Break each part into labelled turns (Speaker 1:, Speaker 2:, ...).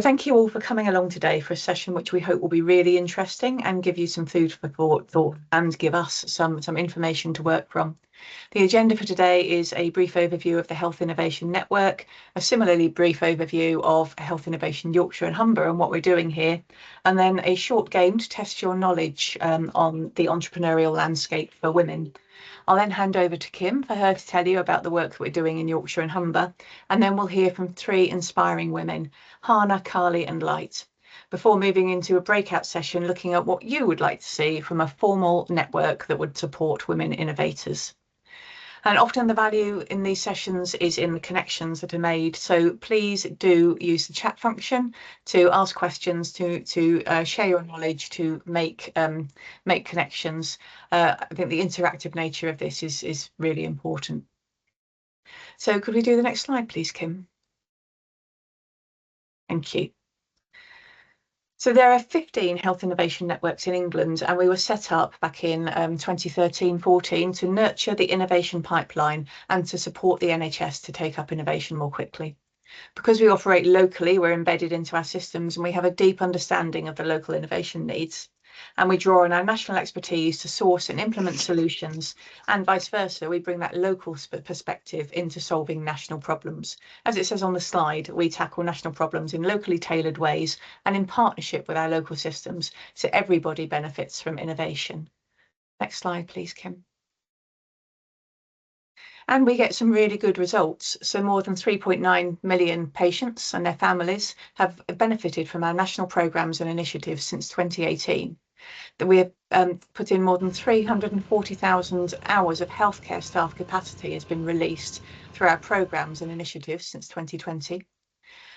Speaker 1: Thank you all for coming along today for a session which we hope will be really interesting and give you some food for thought and give us some information to work from. The agenda for today is a brief overview of the Health Innovation Network, a similarly brief overview of Health Innovation Yorkshire and Humber and what we're doing here, and then a short game to test your knowledge on the entrepreneurial landscape for women. I'll then hand over to Kim for her to tell you about the work that we're doing in Yorkshire and Humber, and then we'll hear from three inspiring women, Hannah, Carly and Light, before moving into a breakout session looking at what you would like to see from a formal network that would support women innovators. And often the value in these sessions is in the connections that are made. So please do use the chat function to ask questions, to share your knowledge, to make connections. I think the interactive nature of this is really important. So could we do the next slide, please, Kim? Thank you. So there are 15 health innovation networks in England, and we were set up back in 2013-14 to nurture the innovation pipeline and to support the NHS to take up innovation more quickly. Because we operate locally, we're embedded into our systems and we have a deep understanding of the local innovation needs. And we draw on our national expertise to source and implement solutions, and vice versa, we bring that local perspective into solving national problems. As it says on the slide, we tackle national problems in locally tailored ways and in partnership with our local systems, so everybody benefits from innovation. Next slide, please, Kim. And we get some really good results. So more than 3.9 million patients and their families have benefited from our national programmes and initiatives since 2018. That we have put in more than 340,000 hours of healthcare staff capacity has been released through our programmes and initiatives since 2020.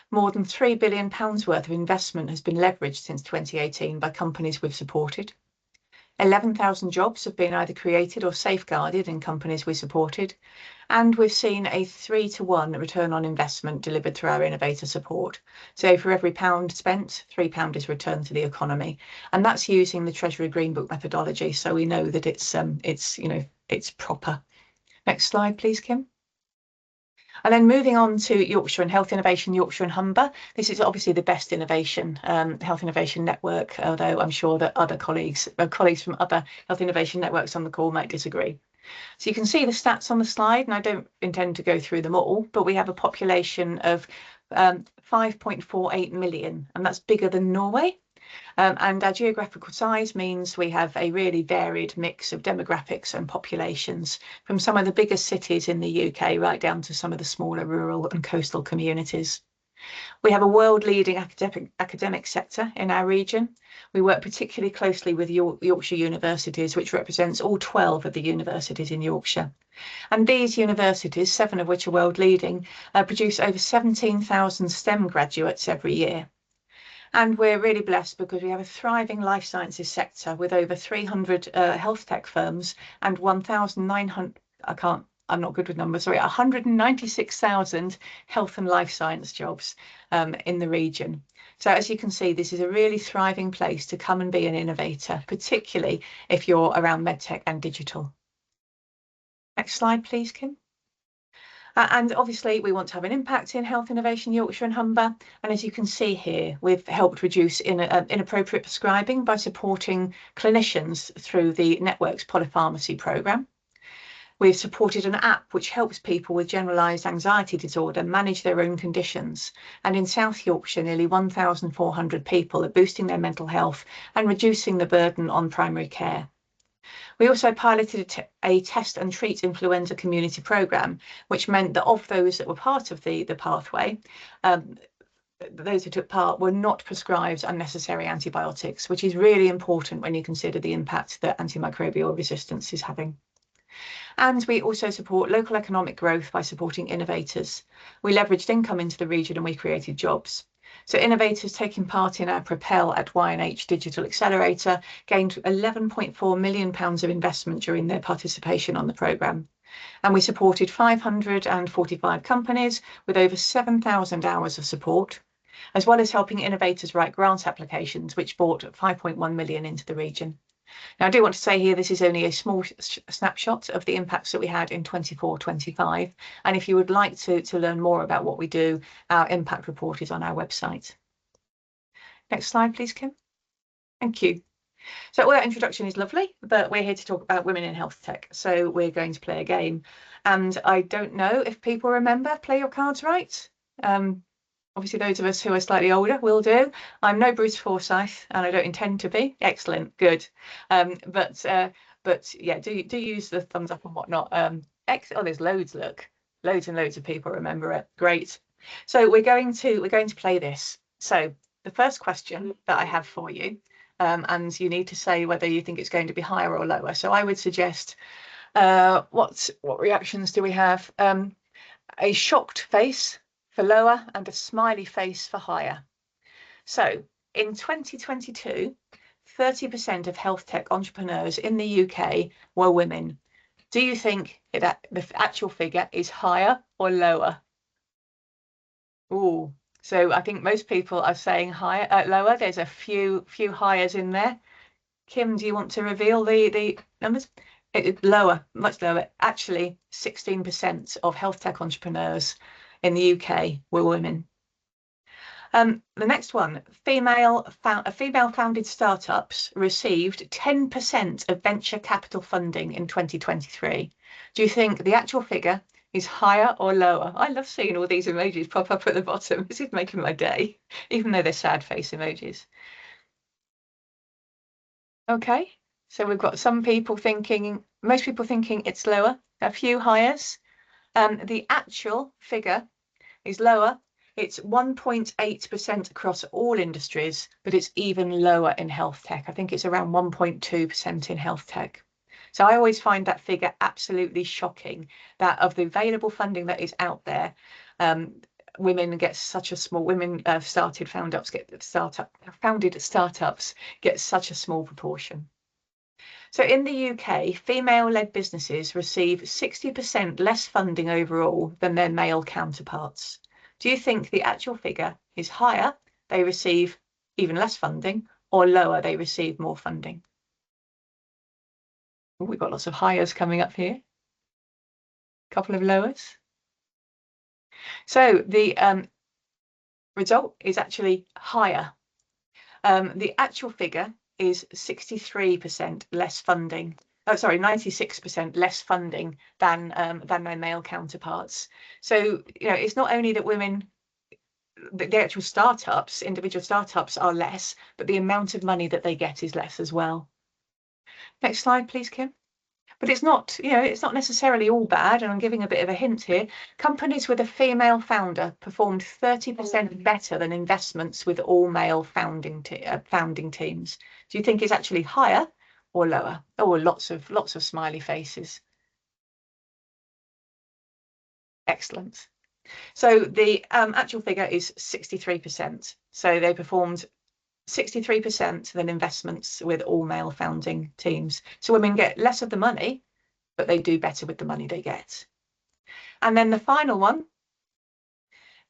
Speaker 1: More than £3 billion worth of investment has been leveraged since 2018 by companies we've supported. 11,000 jobs have been either created or safeguarded in companies we supported, and we've seen a 3-to-1 return on investment delivered through our innovator support. So for every £1 spent, £3 is returned to the economy, and that's using the Treasury Green Book methodology, so we know that it's proper. Next slide, please, Kim. And then moving on to Yorkshire and Health Innovation Yorkshire and Humber. This is obviously the best innovation health innovation network, although I'm sure that other colleagues from other health innovation networks on the call might disagree. So you can see the stats on the slide, and I don't intend to go through them all, but we have a population of 5.48 million, and that's bigger than Norway. And our geographical size means we have a really varied mix of demographics and populations, from some of the biggest cities in the UK right down to some of the smaller rural and coastal communities. We have a world-leading academic sector in our region. We work particularly closely with Yorkshire universities, which represents all 12 of the universities in Yorkshire. And these universities, 7 of which are world-leading, produce over 17,000 STEM graduates every year. And we're really blessed because we have a thriving life sciences sector with over 300 health tech firms and 1,900, I'm not good with numbers, sorry, 196,000 health and life science jobs in the region. So as you can see, this is a really thriving place to come and be an innovator, particularly if you're around medtech and digital. Next slide, please, Kim. And obviously we want to have an impact in Health Innovation Yorkshire and Humber. And as you can see here, we've helped reduce inappropriate prescribing by supporting clinicians through the network's polypharmacy programme. We've supported an app which helps people with generalised anxiety disorder manage their own conditions. And in South Yorkshire, nearly 1,400 people are boosting their mental health and reducing the burden on primary care. We also piloted a test and treat influenza community programme, which meant that of those that were part of the pathway, those who took part were not prescribed unnecessary antibiotics, which is really important when you consider the impact that antimicrobial resistance is having. And we also support local economic growth by supporting innovators. We leveraged income into the region and we created jobs. So innovators taking part in our Propel at HIYH Digital Accelerator gained £11.4 million of investment during their participation on the programme. And we supported 545 companies with over 7,000 hours of support, as well as helping innovators write grant applications, which brought 5.1 million into the region. Now, I do want to say here, this is only a small snapshot of the impacts that we had in 24-25. And if you would like to learn more about what we do, our impact report is on our website. Next slide, please, Kim. Thank you. So all that introduction is lovely, but we're here to talk about women in health tech. So we're going to play a game. And I don't know if people remember Play Your Cards Right. Obviously, those of us who are slightly older will do. I'm no Bruce Forsyth, and I don't intend to be. Excellent, good. But yeah, do use the thumbs up and whatnot. Oh, there's loads. Look, loads and loads of people remember it. Great. So we're going to play this. So the first question that I have for you, and you need to say whether you think it's going to be higher or lower. So I would suggest, what reactions do we have? A shocked face for lower and a smiley face for higher. So in 2022, 30% of health tech entrepreneurs in the UK were women. Do you think that the actual figure is higher or lower? Oh, so I think most people are saying higher, lower. There's a few highers in there. Kim, do you want to reveal the numbers? Lower, much lower. Actually, 16% of health tech entrepreneurs in the UK were women. The next one, female-founded startups received 10% of venture capital funding in 2023. Do you think the actual figure is higher or lower? I love seeing all these emojis pop up at the bottom. This is making my day, even though they're sad face emojis. Okay, so we've got most people thinking it's lower, a few highers. The actual figure is lower. It's 1.8% across all industries, but it's even lower in health tech. I think it's around 1.2% in health tech. So I always find that figure absolutely shocking, that of the available funding that is out there, women get such a small, founded startups get such a small proportion. So in the UK, female-led businesses receive 60% less funding overall than their male counterparts. Do you think the actual figure is higher, they receive even less funding, or lower, they receive more funding? Ooh, we've got lots of highers coming up here. A couple of lowers. So the result is actually higher. The actual figure is 63% less funding. Oh, sorry, 96% less funding than their male counterparts. So, it's not only that women, the actual startups, individual startups are less, but the amount of money that they get is less as well. Next slide, please, Kim. But it's not, it's not necessarily all bad, and I'm giving a bit of a hint here. Companies with a female founder performed 30% better than investments with all male founding teams. Do you think it's actually higher or lower? Oh, lots of smiley faces. Excellent. So the actual figure is 63%. So they performed 63% than investments with all male founding teams. So women get less of the money, but they do better with the money they get. And then the final one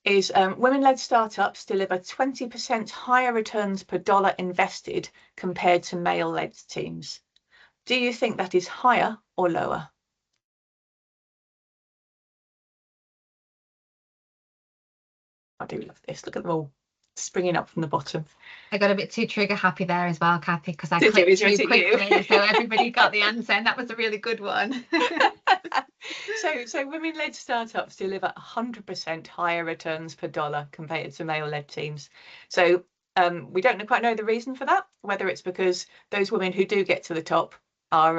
Speaker 1: is women-led startups deliver 20% higher returns per dollar invested compared to male-led teams. Do you think that is higher or lower? I do love this. Look at them all springing up from the bottom.
Speaker 2: I got a bit too trigger happy there as well, Kathy, because I clicked too quickly, so everybody got the answer, and that was a really good one.
Speaker 1: So women-led startups deliver 100% higher returns per dollar compared to male-led teams. So we don't quite know the reason for that, whether it's because those women who do get to the top are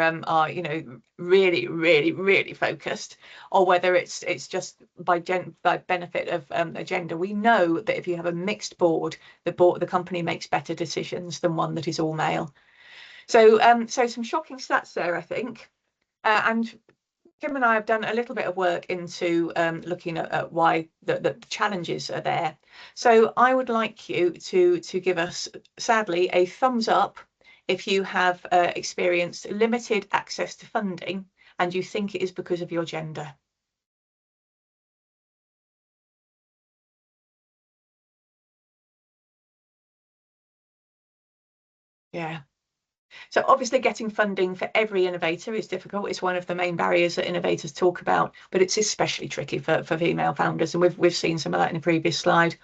Speaker 1: really, really, really focused, or whether it's just by benefit of a gender. We know that if you have a mixed board, the company makes better decisions than one that is all male. So some shocking stats there, I think, and Kim and I have done a little bit of work into looking at why the challenges are there. So I would like you to give us, sadly, a thumbs up if you have experienced limited access to funding and you think it is because of your gender. Yeah. So obviously getting funding for every innovator is difficult. It's one of the main barriers that innovators talk about, but it's especially tricky for female founders. And we've seen some of that in the previous slide.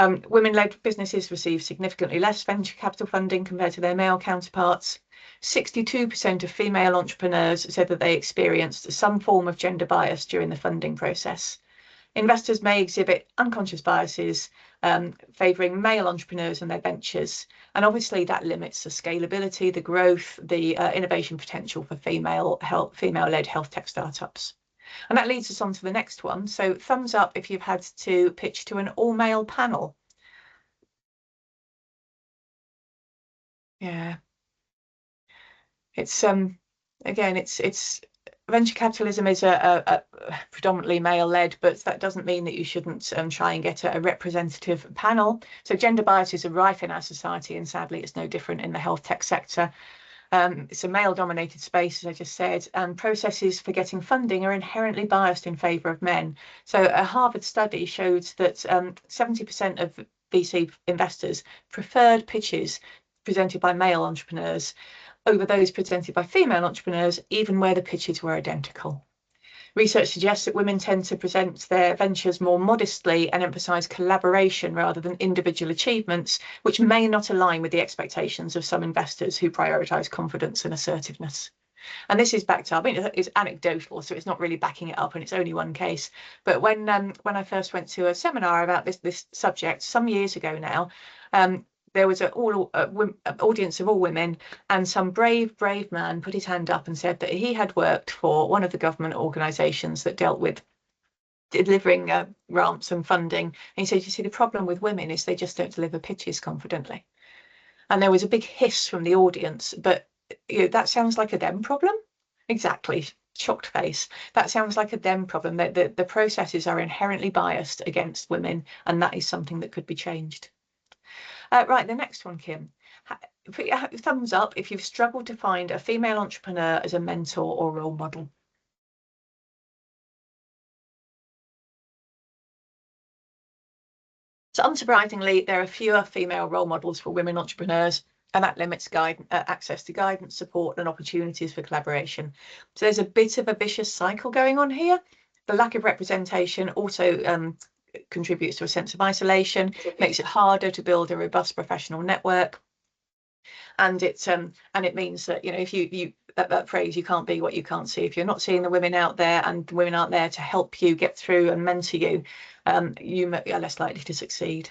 Speaker 1: Women-led businesses receive significantly less venture capital funding compared to their male counterparts. 62% of female entrepreneurs said that they experienced some form of gender bias during the funding process. Investors may exhibit unconscious biases favouring male entrepreneurs and their ventures. And obviously that limits the scalability, the growth, the innovation potential for female-led health tech startups. And that leads us on to the next one. So thumbs up if you've had to pitch to an all-male panel. Yeah. It's again, it's venture capitalism is a predominantly male-led, but that doesn't mean that you shouldn't try and get a representative panel. So gender biases are rife in our society, and sadly it's no different in the health tech sector. It's a male-dominated space, as I just said, and processes for getting funding are inherently biased in favour of men. So a Harvard study showed that 70% of VC investors preferred pitches presented by male entrepreneurs over those presented by female entrepreneurs, even where the pitches were identical. Research suggests that women tend to present their ventures more modestly and emphasise collaboration rather than individual achievements, which may not align with the expectations of some investors who prioritise confidence and assertiveness. And this is backed up. I mean, it's anecdotal, so it's not really backing it up, and it's only one case. But when I first went to a seminar about this subject some years ago now, there was an audience of all women, and some brave man put his hand up and said that he had worked for one of the government organisations that dealt with delivering grants and funding. And he said, you see, the problem with women is they just don't deliver pitches confidently. And there was a big hiss from the audience, but that sounds like a them problem. Exactly. Shocked face. That sounds like a them problem. The processes are inherently biased against women, and that is something that could be changed. Right, the next one, Kim. Thumbs up if you've struggled to find a female entrepreneur as a mentor or role model. So unsurprisingly, there are fewer female role models for women entrepreneurs, and that limits access to guidance, support and opportunities for collaboration. So there's a bit of a vicious cycle going on here. The lack of representation also contributes to a sense of isolation, makes it harder to build a robust professional network. And it means that, if you that phrase, you can't be what you can't see. If you're not seeing the women out there, and the women aren't there to help you get through and mentor you, you are less likely to succeed.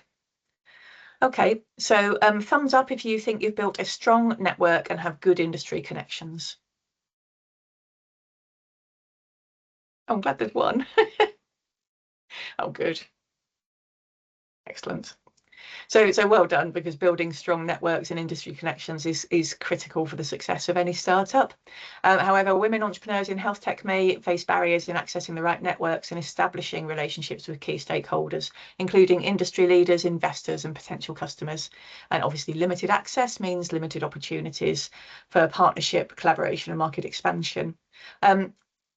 Speaker 1: Okay, so thumbs up if you think you've built a strong network and have good industry connections. I'm glad there's one. Oh, good. Excellent. So well done, because building strong networks and industry connections is critical for the success of any startup. However, women entrepreneurs in health tech may face barriers in accessing the right networks and establishing relationships with key stakeholders, including industry leaders, investors and potential customers. And obviously limited access means limited opportunities for partnership, collaboration and market expansion.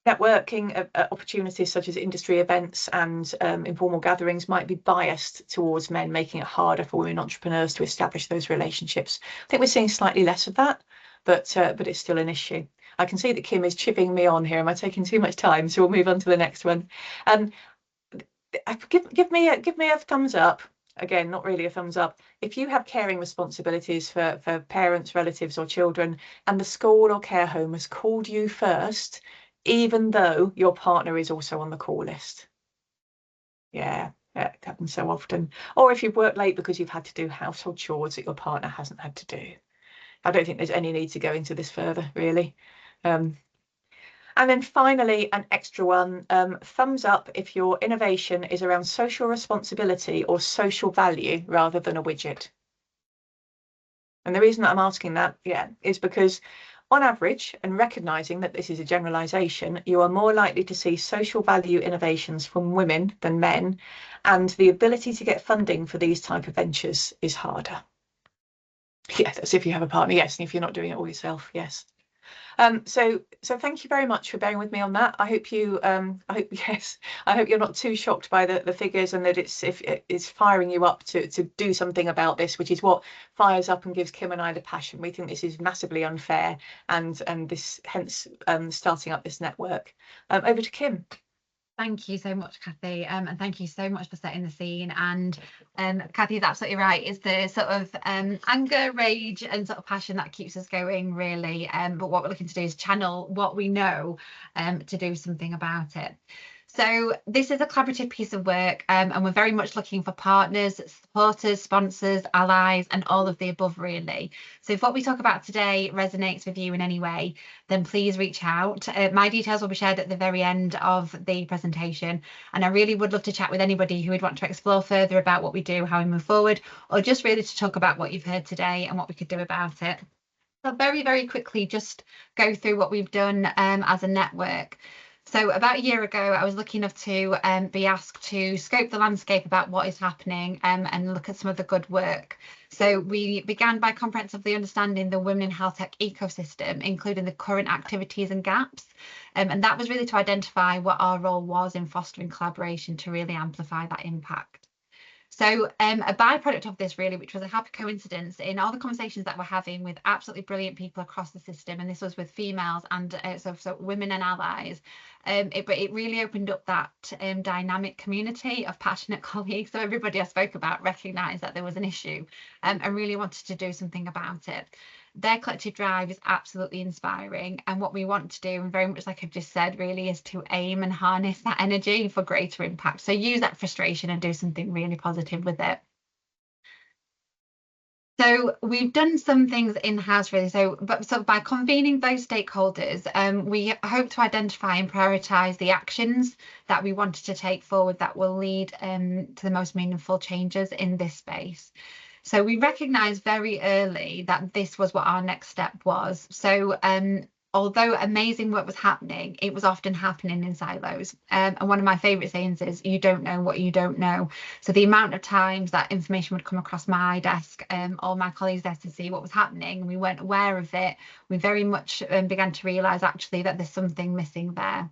Speaker 1: Networking opportunities such as industry events and informal gatherings might be biased towards men, making it harder for women entrepreneurs to establish those relationships. I think we're seeing slightly less of that, but it's still an issue. I can see that Kim is chipping me on here. Am I taking too much time? So we'll move on to the next one. Give me a thumbs up. Again, not really a thumbs up. If you have caring responsibilities for parents, relatives or children, and the school or care home has called you first, even though your partner is also on the call list. Yeah, it happens so often. Or if you've worked late because you've had to do household chores that your partner hasn't had to do. I don't think there's any need to go into this further, really. And then finally, an extra one, thumbs up if your innovation is around social responsibility or social value rather than a widget. And the reason that I'm asking that, is because on average, and recognising that this is a generalisation, you are more likely to see social value innovations from women than men, and the ability to get funding for these type of ventures is harder. Yes, as if you have a partner, yes, and if you're not doing it all yourself, yes. So thank you very much for bearing with me on that. I hope you're not too shocked by the figures, and that it's firing you up to do something about this, which is what fires up and gives Kim and I the passion. We think this is massively unfair, and this hence starting up this network. Over to Kim.
Speaker 2: Thank you so much, Kathy, and thank you so much for setting the scene. And Kathy is absolutely right. It's the sort of anger, rage, and sort of passion that keeps us going, really. But what we're looking to do is channel what we know to do something about it. So this is a collaborative piece of work, and we're very much looking for partners, supporters, sponsors, allies, and all of the above, really. So if what we talk about today resonates with you in any way, then please reach out. My details will be shared at the very end of the presentation, and I really would love to chat with anybody who would want to explore further about what we do, how we move forward, or just really to talk about what you've heard today and what we could do about it. So very, very quickly, just go through what we've done as a network. So about a year ago, I was lucky enough to be asked to scope the landscape about what is happening and look at some of the good work. So we began by comprehensively understanding the women in health tech ecosystem, including the current activities and gaps. And that was really to identify what our role was in fostering collaboration to really amplify that impact. So a byproduct of this, really, which was a happy coincidence in all the conversations that we're having with absolutely brilliant people across the system, and this was with females and so women and allies, but it really opened up that dynamic community of passionate colleagues. So everybody I spoke about recognised that there was an issue and really wanted to do something about it. Their collective drive is absolutely inspiring, and what we want to do, and very much like I've just said, really is to aim and harness that energy for greater impact. So use that frustration and do something really positive with it. So we've done some things in-house, really. So by convening those stakeholders, we hope to identify and prioritise the actions that we wanted to take forward that will lead to the most meaningful changes in this space. So we recognised very early that this was what our next step was. So although amazing work was happening, it was often happening in silos. And one of my favourite sayings is, you don't know what you don't know. So the amount of times that information would come across my desk or my colleagues' desk to see what was happening, and we weren't aware of it, we very much began to realise actually that there's something missing there.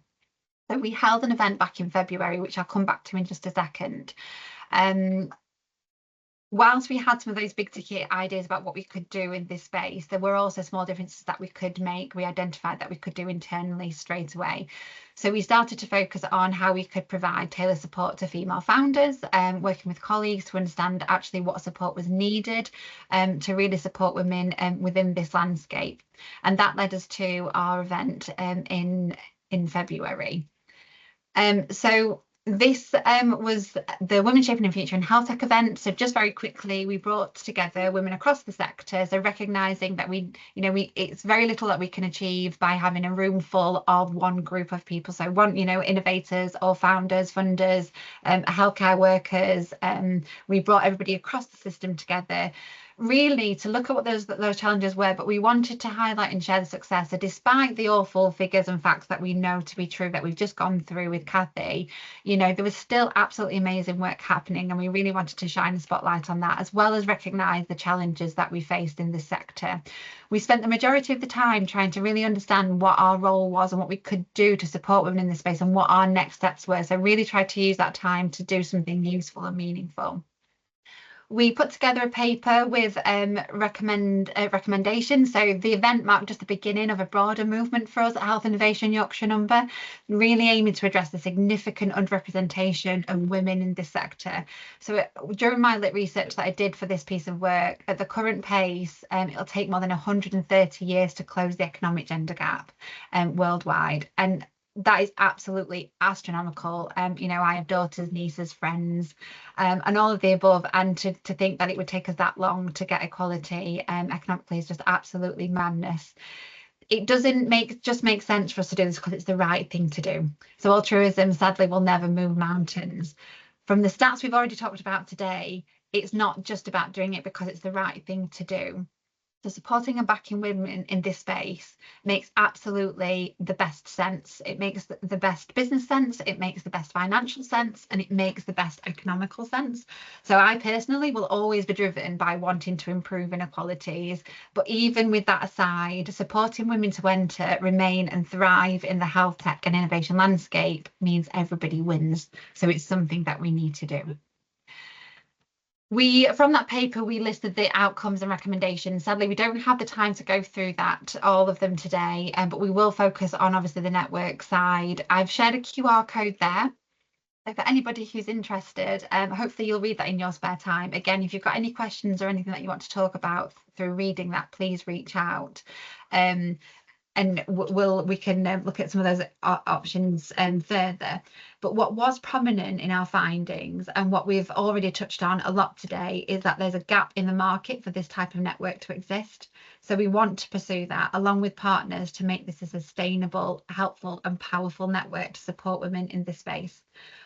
Speaker 2: So we held an event back in February, which I'll come back to in just a second. Whilst we had some of those big ticket ideas about what we could do in this space, there were also small differences that we could make. We identified that we could do internally straight away. So we started to focus on how we could provide tailored support to female founders, working with colleagues to understand actually what support was needed to really support women within this landscape. And that led us to our event in February. So this was the Women Shaping the Future in Health Tech event. So just very quickly, we brought together women across the sector. So recognising that it's very little that we can achieve by having a room full of one group of people. So innovators or founders, funders, healthcare workers. We brought everybody across the system together, really to look at what those challenges were, but we wanted to highlight and share the success. So despite the awful figures and facts that we know to be true that we've just gone through with Kathy, there was still absolutely amazing work happening, and we really wanted to shine a spotlight on that, as well as recognise the challenges that we faced in this sector. We spent the majority of the time trying to really understand what our role was and what we could do to support women in this space and what our next steps were. So really tried to use that time to do something useful and meaningful. We put together a paper with recommendations. So the event marked just the beginning of a broader movement for us at Health Innovation Yorkshire Humber, really aiming to address the significant underrepresentation of women in this sector. So during my lit research that I did for this piece of work, at the current pace, it'll take more than 130 years to close the economic gender gap worldwide. And that is absolutely astronomical. I have daughters, nieces, friends, and all of the above, and to think that it would take us that long to get equality economically is just absolutely madness. It doesn't just make sense for us to do this because it's the right thing to do. So altruism, sadly, will never move mountains. From the stats we've already talked about today, it's not just about doing it because it's the right thing to do. So supporting and backing women in this space makes absolutely the best sense. It makes the best business sense, it makes the best financial sense, and it makes the best economical sense. So I personally will always be driven by wanting to improve inequalities. But even with that aside, supporting women to enter, remain and thrive in the health tech and innovation landscape means everybody wins. So it's something that we need to do. From that paper, we listed the outcomes and recommendations. Sadly, we don't have the time to go through all of them today, but we will focus on obviously the network side. I've shared a QR code there. So for anybody who's interested, hopefully you'll read that in your spare time. Again, if you've got any questions or anything that you want to talk about through reading that, please reach out. And we can look at some of those options further. But what was prominent in our findings, and what we've already touched on a lot today, is that there's a gap in the market for this type of network to exist. So we want to pursue that along with partners to make this a sustainable, helpful and powerful network to support women in this space.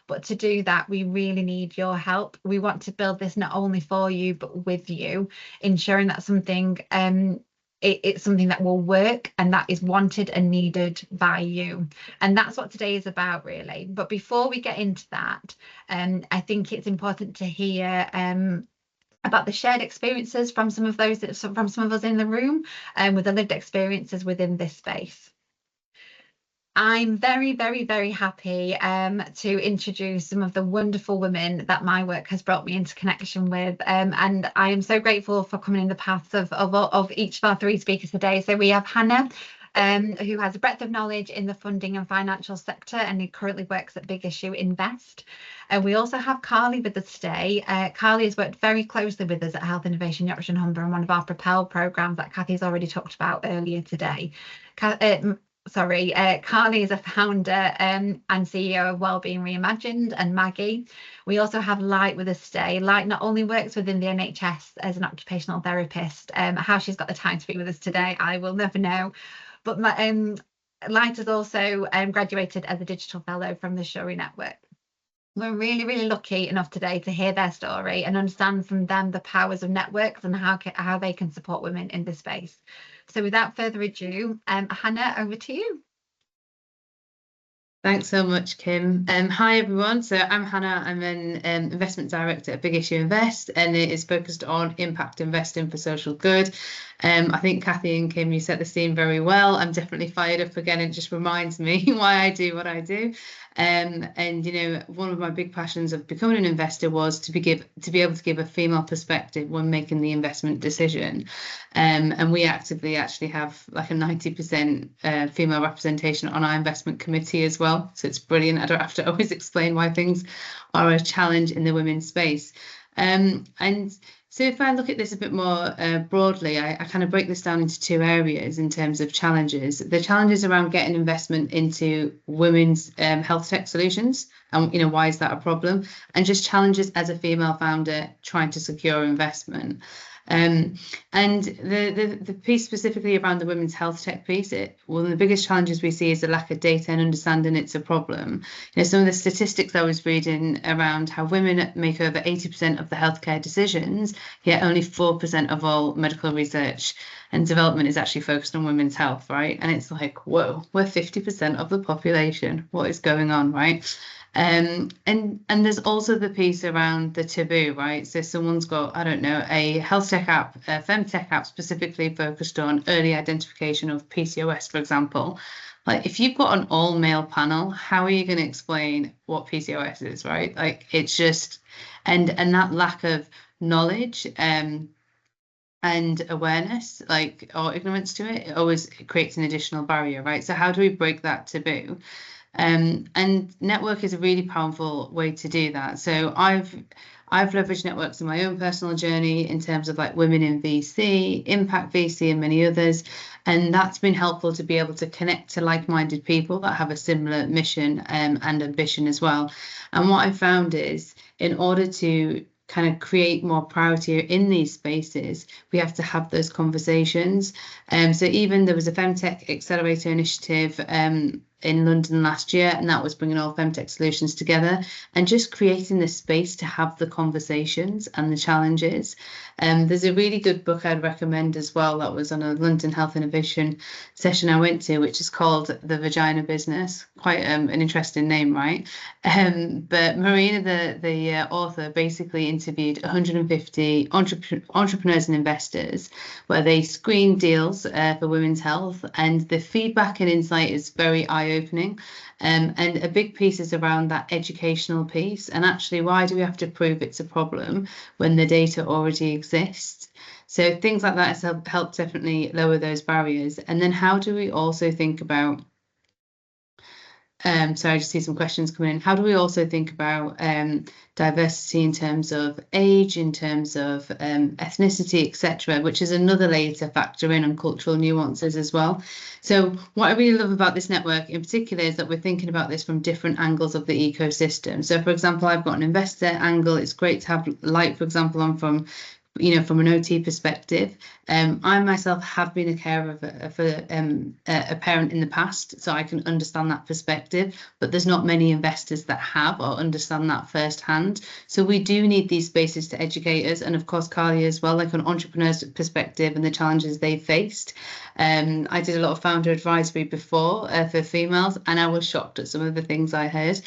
Speaker 2: But to do that, we really need your help. We want to build this not only for you, but with you, ensuring that it's something that will work and that is wanted and needed by you. And that's what today is about, really. But before we get into that, I think it's important to hear about the shared experiences from some of us in the room, and with the lived experiences within this space. I'm very, very, very happy to introduce some of the wonderful women that my work has brought me into connection with. And I am so grateful for coming in the paths of each of our three speakers today. So we have Hannah, who has a breadth of knowledge in the funding and financial sector, and who currently works at Big Issue Invest. And we also have Carly with us today. Carly has worked very closely with us at Health Innovation Yorkshire Humber and one of our Propel programmes that Kathy's already talked about earlier today. Carly is a founder and CEO of Wellbeing Reimagined, and Maggie. We also have Light with us today. Light not only works within the NHS as an occupational therapist, how she's got the time to be with us today, I will never know. But Light has also graduated as a digital fellow from the Shuri Network. We're really, really lucky enough today to hear their story and understand from them the powers of networks and how they can support women in this space. So without further ado, Hannah, over to you.
Speaker 3: Thanks so much, Kim. Hi, everyone. So I'm Hannah. I'm an investment director at Big Issue Invest, and it is focused on impact investing for social good. I think Kathy and Kim, you set the scene very well. I'm definitely fired up again. It just reminds me why I do what I do. And, you know, one of my big passions of becoming an investor was to be able to give a female perspective when making the investment decision. And we actively actually have like a 90% female representation on our investment committee as well. So it's brilliant. I don't have to always explain why things are a challenge in the women's space. And so if I look at this a bit more broadly, I kind of break this down into two areas in terms of challenges. The challenges around getting investment into women's health tech solutions, and you know, why is that a problem? And just challenges as a female founder trying to secure investment. And the piece specifically around the women's health tech piece, one of the biggest challenges we see is the lack of data and understanding it's a problem. You know, some of the statistics I was reading around how women make over 80% of the healthcare decisions, yet only 4% of all medical research and development is actually focused on women's health, right? And it's like, whoa, we're 50% of the population. What is going on, right? And there's also the piece around the taboo, right? So someone's got, I don't know, a health tech app, a femtech app specifically focused on early identification of PCOS, for example. Like if you've got an all male panel, how are you going to explain what PCOS is, right? Like it's just, and that lack of knowledge and awareness, like, or ignorance to it always creates an additional barrier, right? So how do we break that taboo? And network is a really powerful way to do that. So I've leveraged networks in my own personal journey in terms of like women in VC, impact VC, and many others. And that's been helpful to be able to connect to like-minded people that have a similar mission and ambition as well. And what I found is in order to kind of create more priority in these spaces, we have to have those conversations. So even there was a Femtech Accelerator initiative in London last year, and that was bringing all femtech solutions together and just creating the space to have the conversations and the challenges. There's a really good book I'd recommend as well that was on a London Health Innovation session I went to, which is called The Vagina Business. Quite an interesting name, right? But Marina, the author, basically interviewed 150 entrepreneurs and investors where they screened deals for women's health, and the feedback and insight is very eye-opening. And a big piece is around that educational piece, and actually why do we have to prove it's a problem when the data already exists? So things like that has helped definitely lower those barriers. And then how do we also think about So I just see some questions coming in. How do we also think about diversity in terms of age, in terms of ethnicity, etc., which is another layer to factor in on cultural nuances as well. So what I really love about this network in particular is that we're thinking about this from different angles of the ecosystem. So for example, I've got an investor angle. It's great to have light, for example, on from an OT perspective. I myself have been a carer of a parent in the past, so I can understand that perspective, but there's not many investors that have or understand that firsthand. So we do need these spaces to educate us, and of course Carly as well, like an entrepreneur's perspective and the challenges they faced. I did a lot of founder advisory before for females, and I was shocked at some of the things I heard,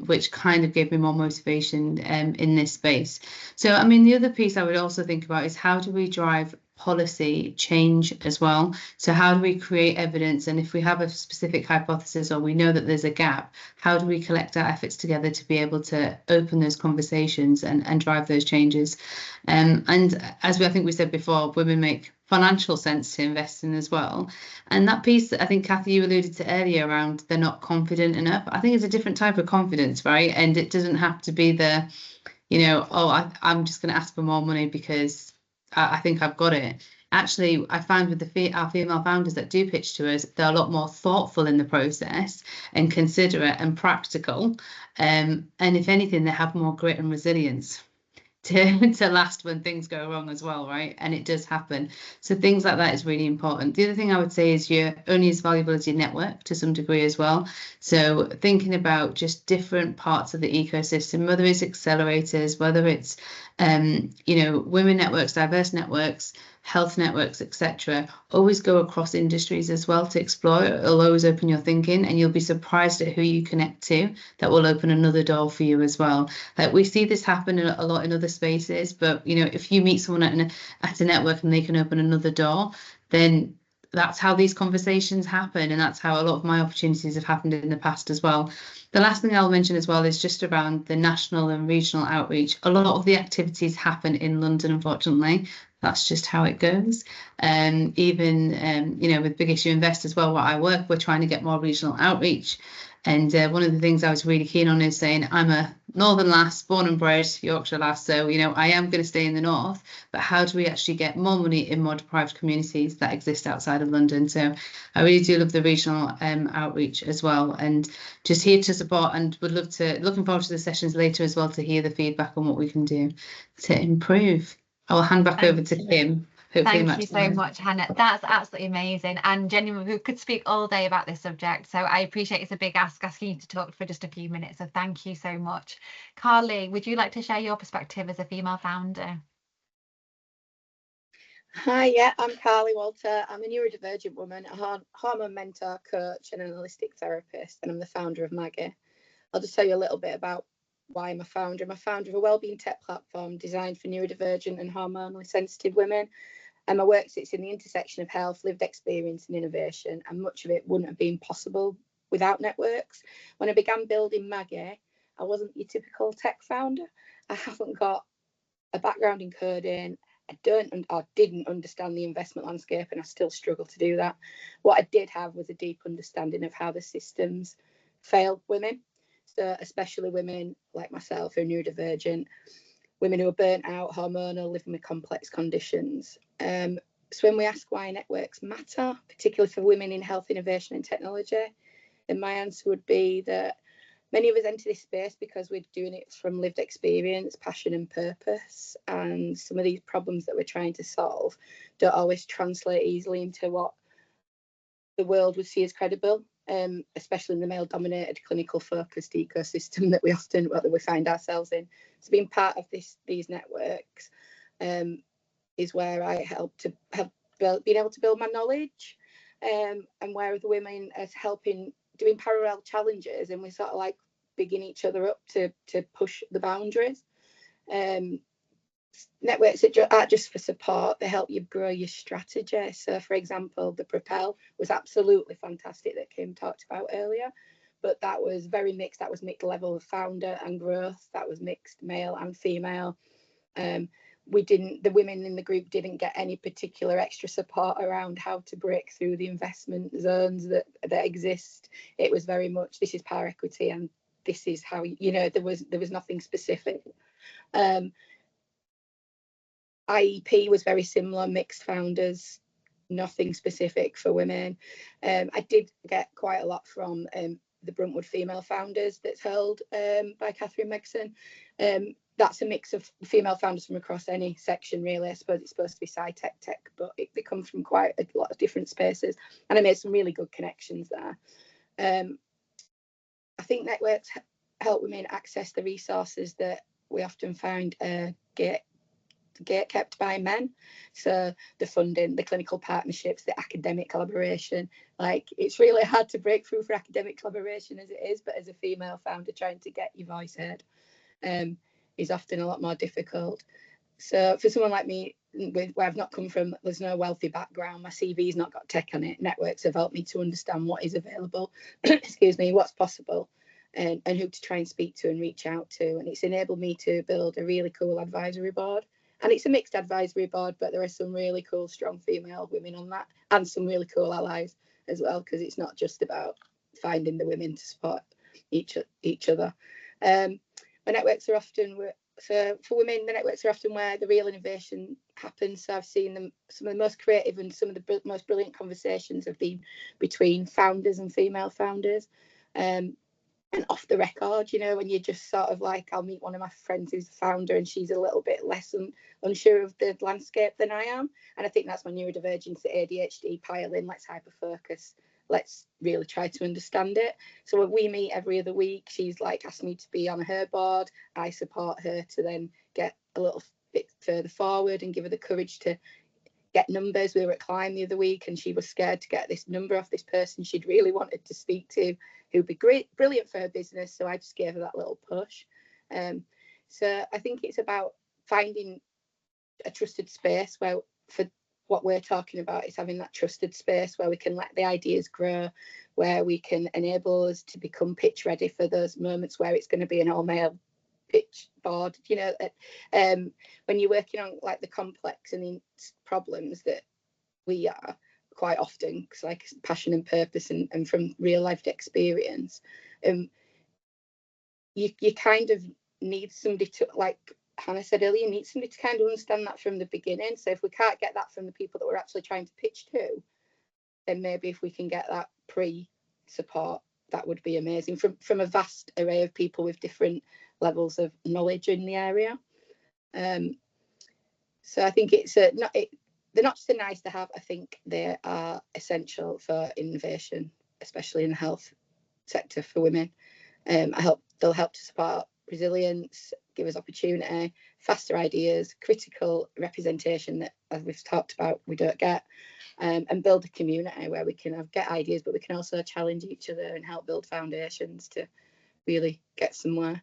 Speaker 3: which kind of gave me more motivation in this space. So, I mean, the other piece I would also think about is how do we drive policy change as well? So how do we create evidence? And if we have a specific hypothesis or we know that there's a gap, how do we collect our efforts together to be able to open those conversations and drive those changes? And as I think we said before, women make financial sense to invest in as well. And that piece that I think, Kathy, you alluded to earlier around they're not confident enough, I think it's a different type of confidence, right? And it doesn't have to be the, I'm just going to ask for more money because I think I've got it. Actually, I found with our female founders that do pitch to us, they're a lot more thoughtful in the process and considerate and practical. And if anything, they have more grit and resilience to last when things go wrong as well, right? And it does happen. So things like that is really important. The other thing I would say is you're only as valuable as your network to some degree as well. So thinking about just different parts of the ecosystem, whether it's accelerators, whether it's women networks, diverse networks, health networks, etc., always go across industries as well to explore. It'll always open your thinking, and you'll be surprised at who you connect to that will open another door for you as well. Like we see this happen a lot in other spaces, but if you meet someone at a network and they can open another door, then that's how these conversations happen, and that's how a lot of my opportunities have happened in the past as well. The last thing I'll mention as well is just around the national and regional outreach. A lot of the activities happen in London, unfortunately. That's just how it goes. Even with Big Issue Invest as well, where I work, we're trying to get more regional outreach. And one of the things I was really keen on is saying I'm a northern lass, born and bred, Yorkshire lass, so I am going to stay in the north, but how do we actually get more money in more deprived communities that exist outside of London? So I really do love the regional outreach as well, and just here to support, and looking forward to the sessions later as well to hear the feedback on what we can do to improve. I'll hand back over to Kim.
Speaker 2: Thank you so much, Hannah. That's absolutely amazing. And genuinely, we could speak all day about this subject. So I appreciate it's a big ask asking you to talk for just a few minutes. So thank you so much. Carly, would you like to share your perspective as a female founder?
Speaker 4: Hi, yeah, I'm Carly Walter. I'm a neurodivergent woman, a hormone mentor, coach, and an holistic therapist, and I'm the founder of Maggie. I'll just tell you a little bit about why I'm a founder. I'm a founder of a wellbeing tech platform designed for neurodivergent and hormonally sensitive women. And my work sits in the intersection of health, lived experience, and innovation, and much of it wouldn't have been possible without networks. When I began building Maggie, I wasn't your typical tech founder. I haven't got a background in coding. I didn't understand the investment landscape, and I still struggle to do that. What I did have was a deep understanding of how the systems failed women. So especially women like myself who are neurodivergent, women who are burnt out, hormonal, living with complex conditions. So when we ask why networks matter, particularly for women in health, innovation and technology, then my answer would be that many of us enter this space because we're doing it from lived experience, passion and purpose. And some of these problems that we're trying to solve don't always translate easily into what the world would see as credible, especially in the male-dominated, clinical-focused ecosystem that we find ourselves in. So being part of these networks is where I help to have been able to build my knowledge, and where other women are doing parallel challenges, and we sort of like bigging each other up to push the boundaries. Networks aren't just for support, they help you grow your strategy. So for example, the Propel was absolutely fantastic that Kim talked about earlier, but that was very mixed. That was mixed level of founder and growth. That was mixed male and female. the women in the group didn't get any particular extra support around how to break through the investment zones that exist. It was very much, this is power equity and this is how, you know, there was nothing specific. IEP was very similar, mixed founders, nothing specific for women. I did get quite a lot from the Bruntwood female founders that's held by Catherine Megson. That's a mix of female founders from across any section, really. I suppose it's supposed to be sci-tech, tech, but they come from quite a lot of different spaces, and I made some really good connections there. I think networks help women access the resources that we often find gate kept by men. So the funding, the clinical partnerships, the academic collaboration, like it's really hard to break through for academic collaboration as it is, but as a female founder, trying to get your voice heard is often a lot more difficult. So for someone like me, where I've not come from, there's no wealthy background, my CV's not got tech on it, networks have helped me to understand what is available, excuse me, what's possible, and who to try and speak to and reach out to. And it's enabled me to build a really cool advisory board. And it's a mixed advisory board, but there are some really cool, strong female women on that, and some really cool allies as well, because it's not just about finding the women to support each other. The networks are often, so for women, the networks are often where the real innovation happens. So I've seen them, some of the most creative and some of the most brilliant conversations have been between founders and female founders. And off the record, you know, when you're just sort of like, I'll meet one of my friends who's the founder and she's a little bit less unsure of the landscape than I am. And I think that's my neurodivergence, the ADHD pile in, let's hyper-focus, let's really try to understand it. So when we meet every other week, she's like asked me to be on her board. I support her to then get a little bit further forward and give her the courage to get numbers. We were at Climb the other week and she was scared to get this number off this person she'd really wanted to speak to, who'd be great, brilliant for her business. So I just gave her that little push. So I think it's about finding a trusted space where, for what we're talking about, is having that trusted space where we can let the ideas grow, where we can enable us to become pitch ready for those moments where it's going to be an all-male pitch board. You know, when you're working on like the complex and the problems that we are quite often, because like passion and purpose and from real life experience, you kind of need somebody to, like Hannah said earlier, you need somebody to kind of understand that from the beginning. So if we can't get that from the people that we're actually trying to pitch to, then maybe if we can get that pre-support, that would be amazing from a vast array of people with different levels of knowledge in the area. So I think it's they're not just a nice to have, I think they are essential for innovation, especially in the health sector for women. They'll help to support resilience, give us opportunity, faster ideas, critical representation that, as we've talked about, we don't get, and build a community where we can get ideas, but we can also challenge each other and help build foundations to really get somewhere.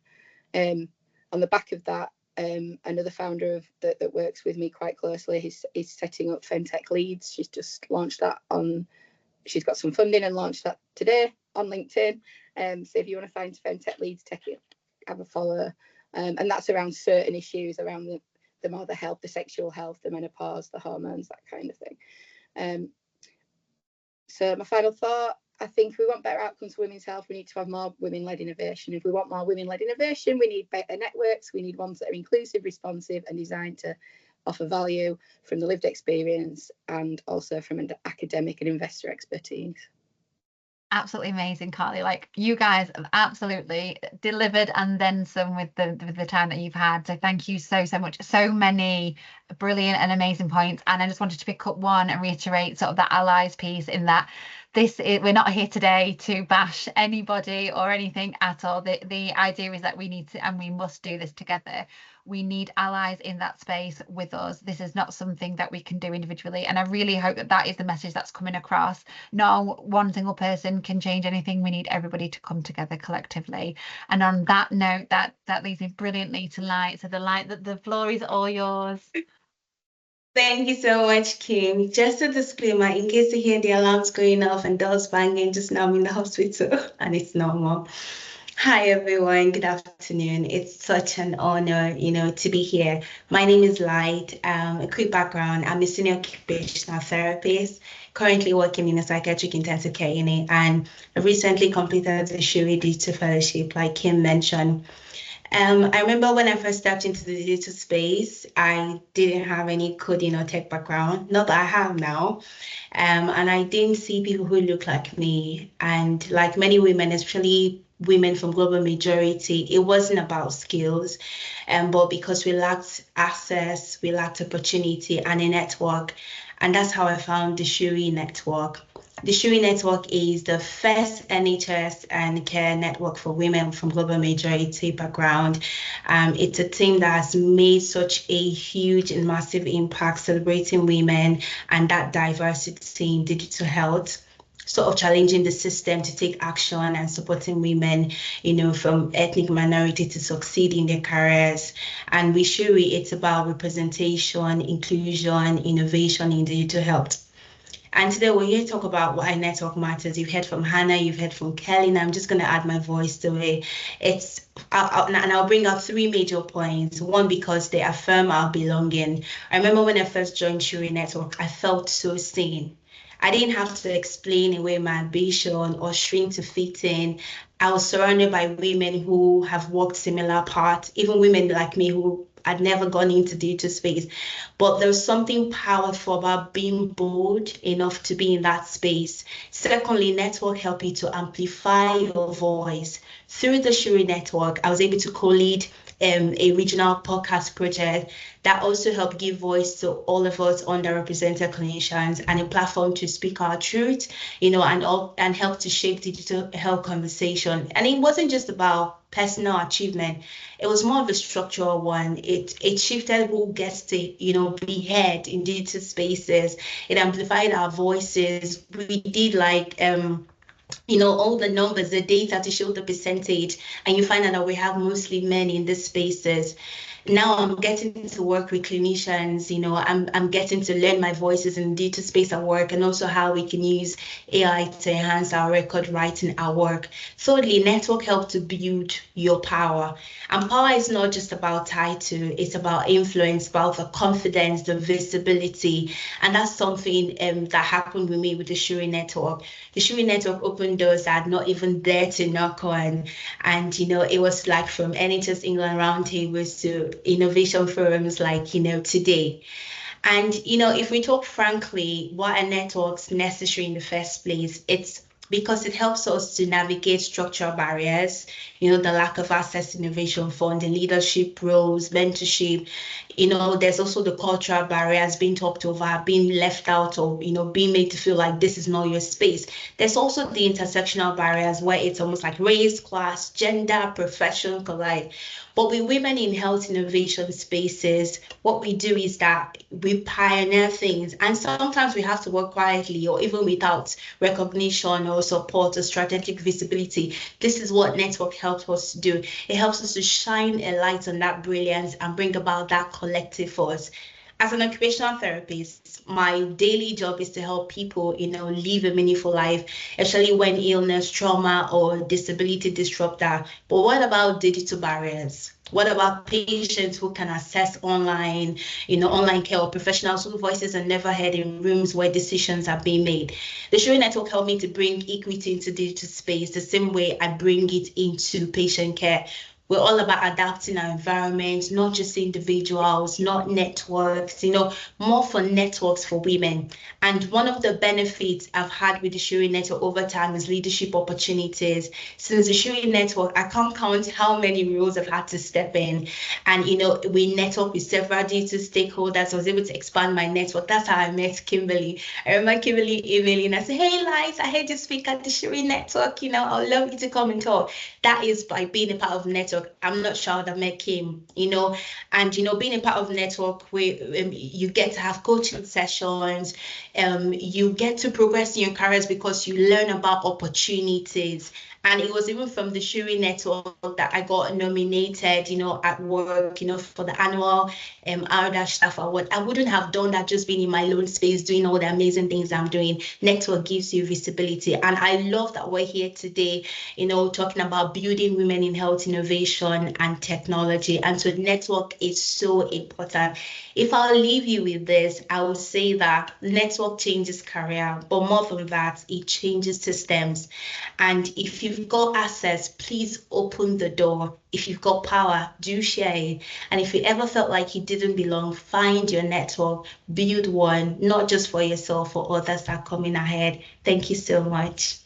Speaker 4: On the back of that, another founder that works with me quite closely is setting up FinTech Leads. She's just launched that she's got some funding and launched that today on LinkedIn. So if you want to find FinTech Leads, have a follow. And that's around certain issues around the more the health, the sexual health, the menopause, the hormones, that kind of thing. So my final thought, I think if we want better outcomes for women's health, we need to have more women-led innovation. If we want more women-led innovation, we need better networks. We need ones that are inclusive, responsive, and designed to offer value from the lived experience and also from an academic and investor expertise.
Speaker 2: Absolutely amazing, Carly. Like, you guys have absolutely delivered and then some with the time that you've had. So thank you so much. So many brilliant and amazing points. And I just wanted to pick up one and reiterate sort of that allies piece, in that we're not here today to bash anybody or anything at all. The idea is that we need to, and we must do this together. We need allies in that space with us. This is not something that we can do individually. And I really hope that is the message that's coming across. No one single person can change anything. We need everybody to come together collectively. And on that note, that leads me brilliantly to Light. So the floor is all yours.
Speaker 5: Thank you so much, Kim. Just a disclaimer, in case you hear the alarms going off and doors banging, just know I'm in the hospital and it's normal. Hi everyone, good afternoon. It's such an honor, to be here. My name is Light. A quick background, I'm a senior occupational therapist, currently working in a psychiatric intensive care unit, and I recently completed the SHIRI Digital Fellowship, like Kim mentioned. I remember when I first stepped into the digital space, I didn't have any coding or tech background, not that I have now. And I didn't see people who look like me. And like many women, especially women from global majority, it wasn't about skills, but because we lacked access, we lacked opportunity and a network. And that's how I found the SHIRI network. The SHIRI network is the first NHS and care network for women from global majority background. It's a team that has made such a huge and massive impact celebrating women and that diversity in digital health, sort of challenging the system to take action and supporting women, from ethnic minority to succeed in their careers. And with SHIRI, it's about representation, inclusion, innovation in digital health. And today we're here to talk about why network matters. You've heard from Hannah, you've heard from Kelly, and I'm just going to add my voice to it. I'll bring up three major points. One, because they affirm our belonging. I remember when I first joined SHIRI Network, I felt so seen. I didn't have to explain away my ambition or shrink to fit in. I was surrounded by women who have walked similar paths, even women like me who had never gone into digital space. But there's something powerful about being bold enough to be in that space. Secondly, network help you to amplify your voice. Through the SHIRI network, I was able to co-lead a regional podcast project that also helped give voice to all of us underrepresented clinicians and a platform to speak our truth, and help to shape digital health conversation. And it wasn't just about personal achievement. It was more of a structural one. It shifted who gets to, be heard in digital spaces. It amplified our voices. We did all the numbers, the data to show the percentage, and you find out that we have mostly men in these spaces. Now I'm getting to work with clinicians, I'm getting to learn my voices in digital space at work, and also how we can use AI to enhance our record writing at work. Thirdly, network help to build your power. And power is not just about title, it's about influence, about the confidence, the visibility. And that's something that happened with me with the SHIRI network. The SHIRI network opened doors that are not even there to knock on. And, it was like from NHS England roundtables to innovation forums like, today. And, if we talk frankly, why are networks necessary in the first place? It's because it helps us to navigate structural barriers, the lack of access to innovation funding, leadership roles, mentorship. There's also the cultural barriers, being talked over, being left out, or, being made to feel like this is not your space. There's also the intersectional barriers where it's almost like race, class, gender, profession collide. But with women in health innovation spaces, what we do is that we pioneer things, and sometimes we have to work quietly or even without recognition or support or strategic visibility. This is what network helps us to do. It helps us to shine a light on that brilliance and bring about that collective force. As an occupational therapist, my daily job is to help people, live a meaningful life, especially when illness, trauma, or disability disrupt that. But what about digital barriers? What about patients who can access online, online care, or professionals whose voices are never heard in rooms where decisions are being made? The SHIRI network helped me to bring equity into digital space the same way I bring it into patient care. We're all about adapting our environment, not just individuals, not networks, more for networks for women. And one of the benefits I've had with the SHIRI network over time is leadership opportunities. Since the SHIRI network, I can't count how many roles I've had to step in. And, we network with several digital stakeholders. I was able to expand my network. That's how I met Kimberly. I remember Kimberly emailing. I said, hey, Liz, I heard you speak at the SHIRI network. I'd love you to come and talk. That is by being a part of network. I'm not sure that met Kim, and being a part of network where you get to have coaching sessions, you get to progress in your careers because you learn about opportunities. And it was even from the Shuri network that I got nominated, at work, for the annual R Staff Award. I wouldn't have done that just being in my lone space, doing all the amazing things I'm doing. Network gives you visibility. And I love that we're here today, talking about building women in health innovation and technology. And so network is so important. If I'll leave you with this, I would say that network changes career, but more than that, it changes systems. And if you've got access, please open the door. If you've got power, do share it. And if you ever felt like you didn't belong, find your network, build one, not just for yourself, for others that are coming ahead. Thank you so much.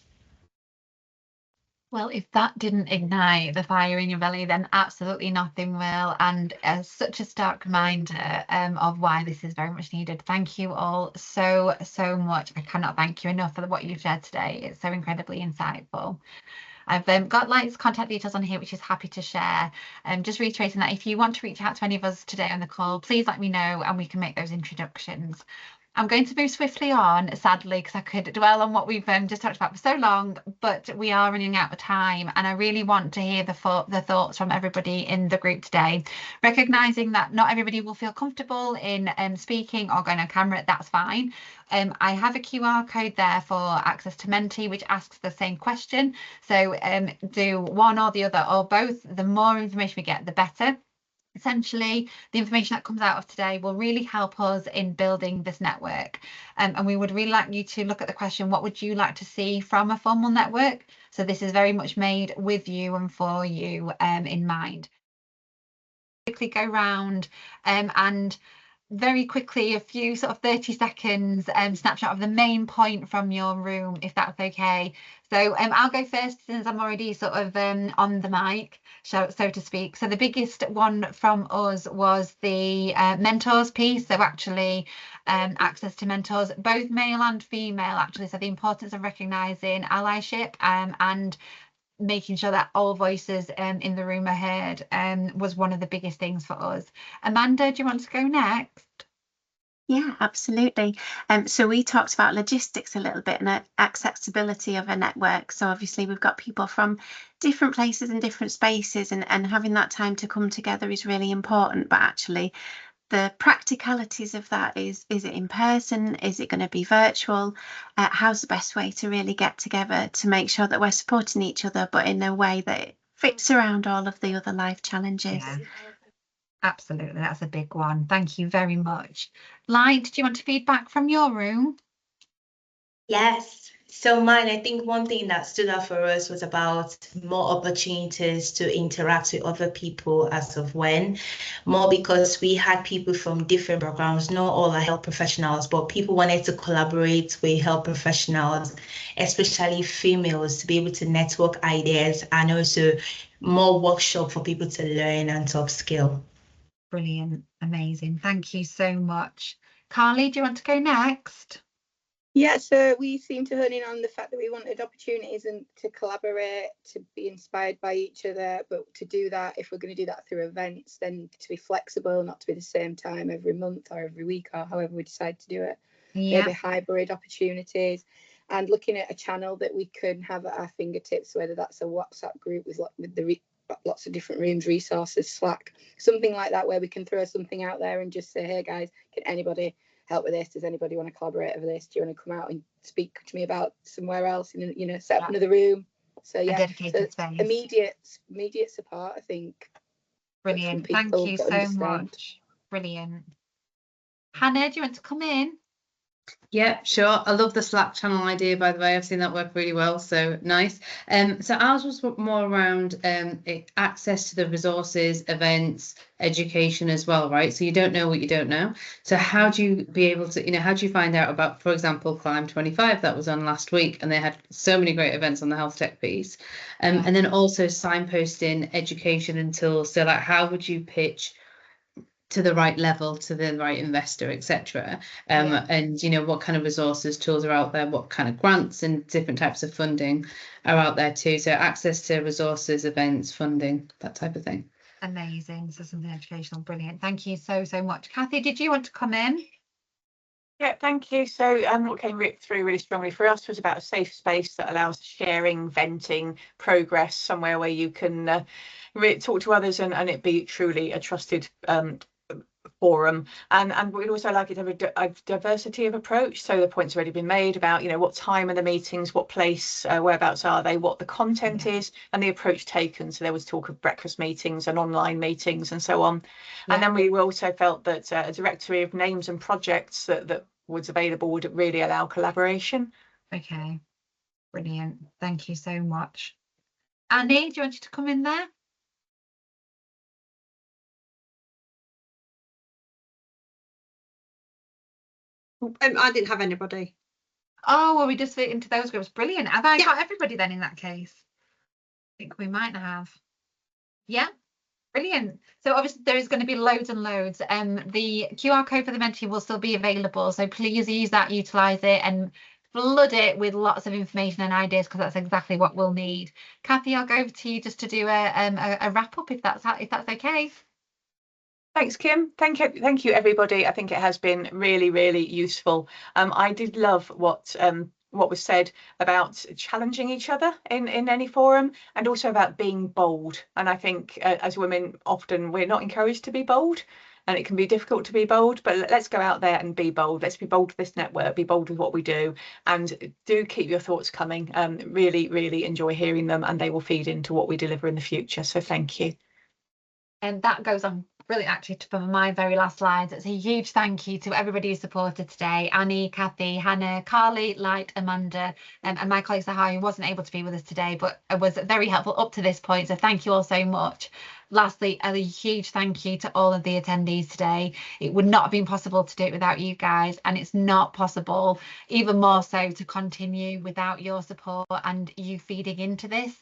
Speaker 2: Well, if that didn't ignite the fire in your belly, then absolutely nothing will. And as such a stark reminder of why this is very much needed. Thank you all so much. I cannot thank you enough for what you've shared today. It's so incredibly insightful. I've got Light's contact details on here, which is happy to share. Just reiterating that if you want to reach out to any of us today on the call, please let me know and we can make those introductions. I'm going to move swiftly on, sadly, because I could dwell on what we've just talked about for so long, but we are running out of time, and I really want to hear the thoughts from everybody in the group today, recognising that not everybody will feel comfortable in speaking or going on camera. That's fine. I have a QR code there for access to Menti, which asks the same question. So do one or the other or both. The more information we get, the better. Essentially, the information that comes out of today will really help us in building this network. And we would really like you to look at the question, what would you like to see from a formal network? So this is very much made with you and for you in mind. Quickly go round and very quickly, a few sort of 30 seconds snapshot of the main point from your room, if that's okay. So I'll go first since I'm already sort of on the mic, so to speak. So the biggest one from us was the mentors piece. So actually access to mentors, both male and female, actually. So the importance of recognising allyship and making sure that all voices in the room are heard was one of the biggest things for us. Amanda, do you want to go next?
Speaker 6: Yeah, absolutely. So we talked about logistics a little bit and accessibility of a network. So obviously we've got people from different places and different spaces, and having that time to come together is really important. But actually the practicalities of that is it in person? Is it going to be virtual? How's the best way to really get together to make sure that we're supporting each other, but in a way that fits around all of the other life challenges?
Speaker 2: Yeah, absolutely. That's a big one. Thank you very much. Light, do you want to feedback from your room?
Speaker 5: Yes. So mine, I think one thing that stood out for us was about more opportunities to interact with other people as of when, more because we had people from different backgrounds, not all are health professionals, but people wanted to collaborate with health professionals, especially females, to be able to network ideas, and also more workshop for people to learn and to upskill.
Speaker 2: Brilliant. Amazing. Thank you so much. Carly, do you want to go next?
Speaker 4: Yeah, so we seem to hone in on the fact that we wanted opportunities and to collaborate, to be inspired by each other, but to do that, if we're going to do that through events, then to be flexible, not to be the same time every month or every week or however we decide to do it.
Speaker 2: Yeah.
Speaker 4: Maybe hybrid opportunities, and looking at a channel that we can have at our fingertips, whether that's a WhatsApp group with lots of different rooms, resources, Slack, something like that, where we can throw something out there and just say, hey guys, can anybody help with this? Does anybody want to collaborate over this? Do you want to come out and speak to me about somewhere else? And set up another room. So yeah,
Speaker 2: a dedicated space.
Speaker 4: Immediate support, I think.
Speaker 2: Brilliant. Thank you so much. Brilliant. Hannah, do you want to come in?
Speaker 3: Yeah, sure. I love the Slack channel idea, by the way. I've seen that work really well, so nice. So ours was more around access to the resources, events, education as well, right? So you don't know what you don't know. So how do you be able to, how do you find out about, for example, Climb 25 that was on last week, and they had so many great events on the health tech piece. And then also signposting education and tools. So like, how would you pitch to the right level, to the right investor, etc. And what kind of resources, tools are out there, what kind of grants and different types of funding are out there too. So access to resources, events, funding, that type of thing.
Speaker 2: Amazing. So something educational. Brilliant. Thank you so much. Kathy, did you want to come in?
Speaker 1: Yeah, thank you. So what came through really strongly for us was about a safe space that allows sharing, venting, progress, somewhere where you can talk to others and it be truly a trusted forum. And we'd also like it to have a diversity of approach. So the point's already been made about, you know, what time are the meetings, what place, whereabouts are they, what the content is, and the approach taken. So there was talk of breakfast meetings and online meetings and so on. And then we also felt that a directory of names and projects that was available would really allow collaboration.
Speaker 2: Okay, brilliant. Thank you so much. Annie, do you want you to come in there?
Speaker 7: I didn't have anybody.
Speaker 2: Oh, well, we just fit into those groups. Brilliant. Have I
Speaker 7: Yeah.
Speaker 2: got everybody then in that case? I think we might have. Yeah. Brilliant. So obviously there is going to be loads and loads. The QR code for the Menti will still be available. So please use that, utilise it and flood it with lots of information and ideas, because that's exactly what we'll need. Kathy, I'll go over to you just to do a wrap up if that's okay.
Speaker 1: Thanks, Kim. Thank you, everybody. I think it has been really, really useful. I did love what was said about challenging each other in any forum, and also about being bold. And I think as women, often we're not encouraged to be bold, and it can be difficult to be bold. But let's go out there and be bold. Let's be bold with this network. Be bold with what we do, and do keep your thoughts coming. Really, really enjoy hearing them, and they will feed into what we deliver in the future. So thank you.
Speaker 2: And that goes on brilliant actually to my very last slides. It's a huge thank you to everybody who supported today: Annie, Kathy, Hannah, Carly, Light, Amanda, and my colleague Sahar, who wasn't able to be with us today but was very helpful up to this point, so thank you all so much. Lastly, a huge thank you to all of the attendees today. It would not have been possible to do it without you guys, and it's not possible, even more so, to continue without your support and you feeding into this.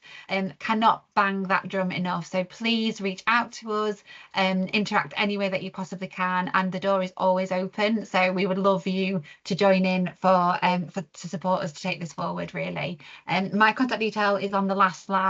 Speaker 2: Cannot bang that drum enough. So please reach out to us, interact any way that you possibly can, and the door is always open. So we would love you to join in to support us to take this forward, really. My contact detail is on the last slide.